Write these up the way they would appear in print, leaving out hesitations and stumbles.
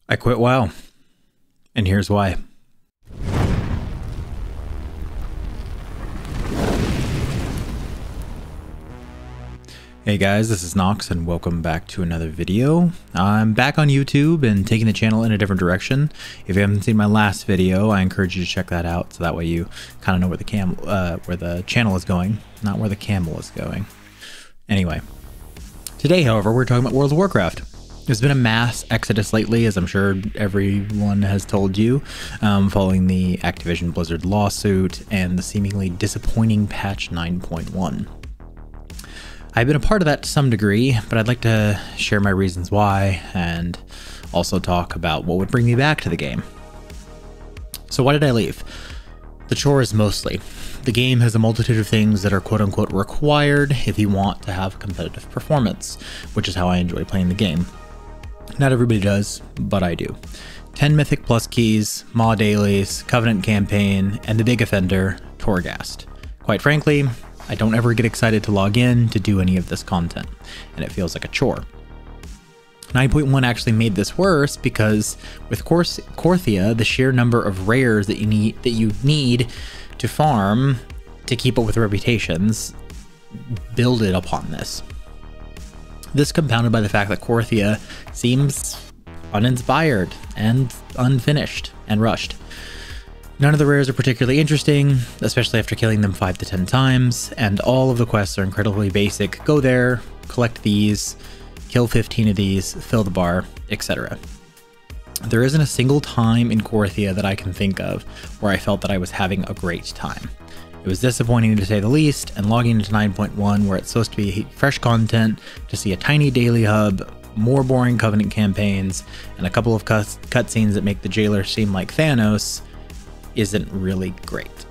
I quit WoW, and here's why. Hey guys, this is Nox and welcome back to another video. I'm back on YouTube and taking the channel in a different direction. If you haven't seen my last video, I encourage you to check that out so that way you kind of know where the channel is going, not where the camel is going. Anyway, today, however, we're talking about World of Warcraft. There's been a mass exodus lately, as I'm sure everyone has told you, following the Activision Blizzard lawsuit and the seemingly disappointing patch 9.1. I've been a part of that to some degree, but I'd like to share my reasons why and also talk about what would bring me back to the game. So why did I leave? The chores mostly. The game has a multitude of things that are quote-unquote required if you want to have competitive performance, which is how I enjoy playing the game. Not everybody does, but I do. 10 Mythic Plus keys, Maw dailies, Covenant campaign, and the big offender, Torghast. Quite frankly, I don't ever get excited to log in to do any of this content, and it feels like a chore. 9.1 actually made this worse because with Korthia, the sheer number of rares that you need to farm to keep up with reputations builded upon this. This compounded by the fact that Korthia seems uninspired and unfinished and rushed. None of the rares are particularly interesting, especially after killing them 5 to 10 times, and all of the quests are incredibly basic. Go there, collect these, kill 15 of these, fill the bar, etc. There isn't a single time in Korthia that I can think of where I felt that I was having a great time. It was disappointing to say the least, and logging into 9.1 where it's supposed to be fresh content, to see a tiny daily hub, more boring Covenant campaigns, and a couple of cutscenes that make the jailer seem like Thanos isn't really great.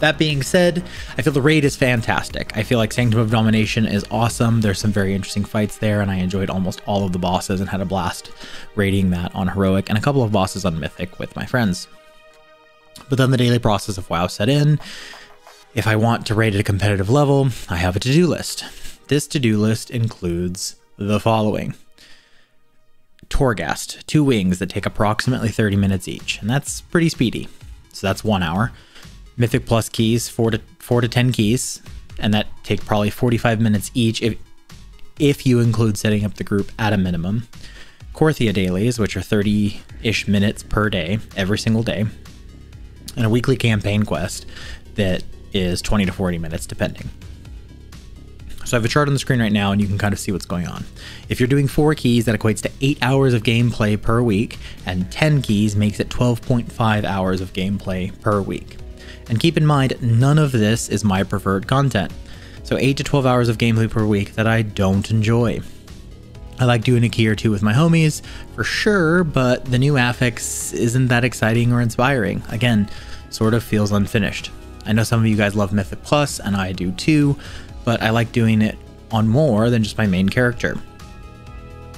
That being said, I feel the raid is fantastic. I feel like Sanctum of Domination is awesome. There's some very interesting fights there, and I enjoyed almost all of the bosses and had a blast raiding that on Heroic and a couple of bosses on Mythic with my friends. But then the daily process of WoW set in. If I want to raid at a competitive level, I have a to-do list. This to-do list includes the following. Torghast, 2 wings that take approximately 30 minutes each, and that's pretty speedy. So that's 1 hour. Mythic Plus keys, 4 to 10 keys, and that take probably 45 minutes each if you include setting up the group at a minimum. Korthia dailies, which are 30-ish minutes per day, every single day. And a weekly campaign quest that is 20 to 40 minutes depending. So I have a chart on the screen right now and you can kind of see what's going on. If you're doing 4 keys, that equates to 8 hours of gameplay per week, and 10 keys makes it 12.5 hours of gameplay per week. And keep in mind, none of this is my preferred content. So 8 to 12 hours of gameplay per week that I don't enjoy. I like doing a key or 2 with my homies, for sure, but the new affix isn't that exciting or inspiring. Again, sort of feels unfinished. I know some of you guys love Mythic Plus, and I do too, but I like doing it on more than just my main character.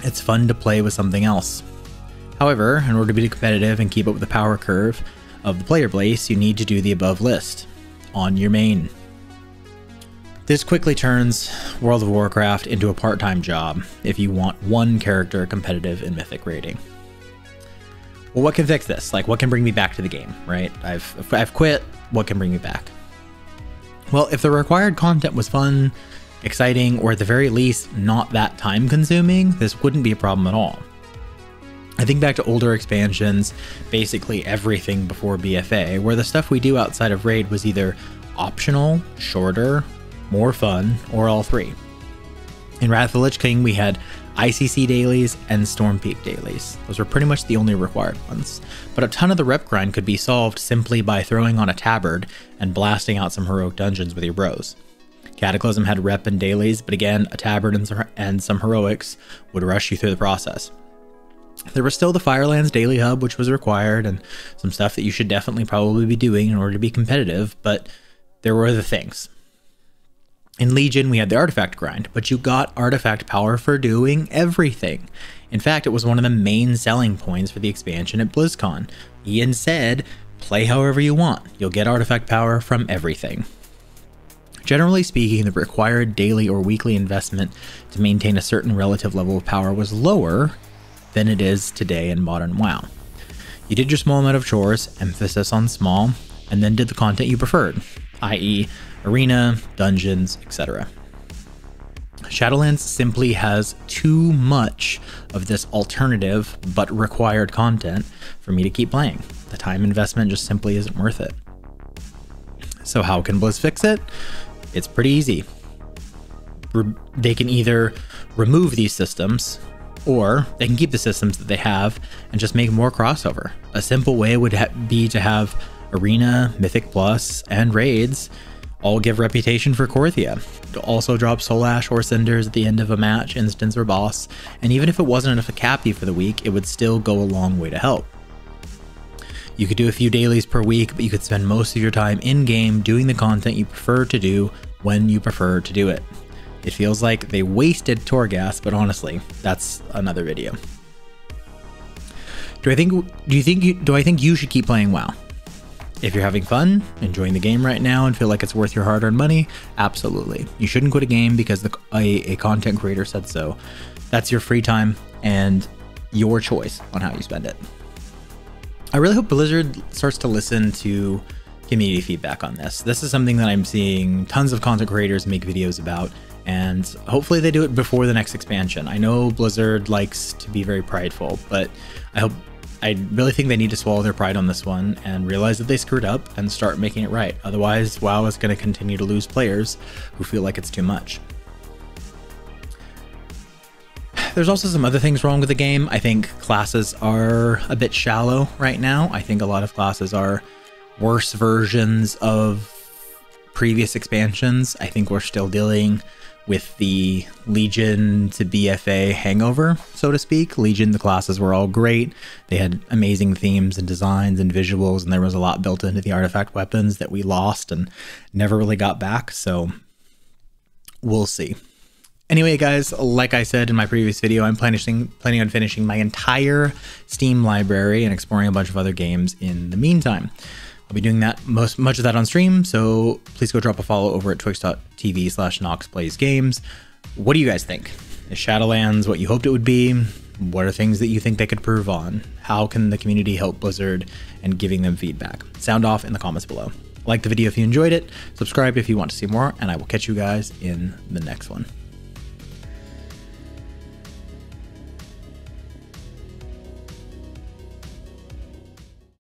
It's fun to play with something else. However, in order to be competitive and keep up with the power curve of the player base, you need to do the above list on your main. This quickly turns World of Warcraft into a part-time job if you want one character competitive in Mythic raiding. Well, what can fix this? Like, what can bring me back to the game, right? I've quit, what can bring me back? Well, if the required content was fun, exciting, or at the very least not that time consuming, this wouldn't be a problem at all. I think back to older expansions, basically everything before BFA, where the stuff we do outside of raid was either optional, shorter, more fun, or all 3. In Wrath of the Lich King, we had ICC dailies and Stormpeak dailies. Those were pretty much the only required ones. But a ton of the rep grind could be solved simply by throwing on a tabard and blasting out some heroic dungeons with your bros. Cataclysm had rep and dailies, but again, a tabard and some heroics would rush you through the process. There was still the Firelands daily hub, which was required, and some stuff that you should definitely probably be doing in order to be competitive, but there were other things. In Legion, we had the artifact grind, but you got artifact power for doing everything. In fact, it was one of the main selling points for the expansion at BlizzCon. Ian said, play however you want. You'll get artifact power from everything. Generally speaking, the required daily or weekly investment to maintain a certain relative level of power was lower than it is today in modern WoW. You did your small amount of chores, emphasis on small, and then did the content you preferred, i.e. arena, dungeons, etc. Shadowlands simply has too much of this alternative but required content for me to keep playing. The time investment just simply isn't worth it. So how can Blizz fix it? It's pretty easy. They can either remove these systems, or they can keep the systems that they have and just make more crossover. A simple way would be to have Arena, Mythic Plus, and Raids all give reputation for Korthia. Also drop Soul Ash or Cinders at the end of a match, instance, or boss, and even if it wasn't enough to cap you for the week, it would still go a long way to help. You could do a few dailies per week, but you could spend most of your time in-game doing the content you prefer to do when you prefer to do it. It feels like they wasted Torghast, but honestly, that's another video. Do I think you should keep playing WoW? If you're having fun, enjoying the game right now, and feel like it's worth your hard-earned money, absolutely. You shouldn't quit a game because a content creator said so. That's your free time and your choice on how you spend it. I really hope Blizzard starts to listen to community feedback on this. This is something that I'm seeing tons of content creators make videos about, and hopefully they do it before the next expansion. I know Blizzard likes to be very prideful, but I really think they need to swallow their pride on this one and realize that they screwed up and start making it right. Otherwise, WoW is going to continue to lose players who feel like it's too much. There's also some other things wrong with the game. I think classes are a bit shallow right now. I think a lot of classes are worse versions of previous expansions. I think we're still dealing with the Legion to BFA hangover, so to speak. Legion, the classes were all great. They had amazing themes and designs and visuals, and there was a lot built into the artifact weapons that we lost and never really got back, so we'll see. Anyway, guys, like I said in my previous video, I'm planning on finishing my entire Steam library and exploring a bunch of other games in the meantime. I'll be doing that much of that on stream, so please go drop a follow over at twitch.tv/NoxPlaysGames. What do you guys think? Is Shadowlands what you hoped it would be? What are things that you think they could improve on? How can the community help Blizzard and giving them feedback? Sound off in the comments below. Like the video if you enjoyed it, subscribe if you want to see more, and I will catch you guys in the next one.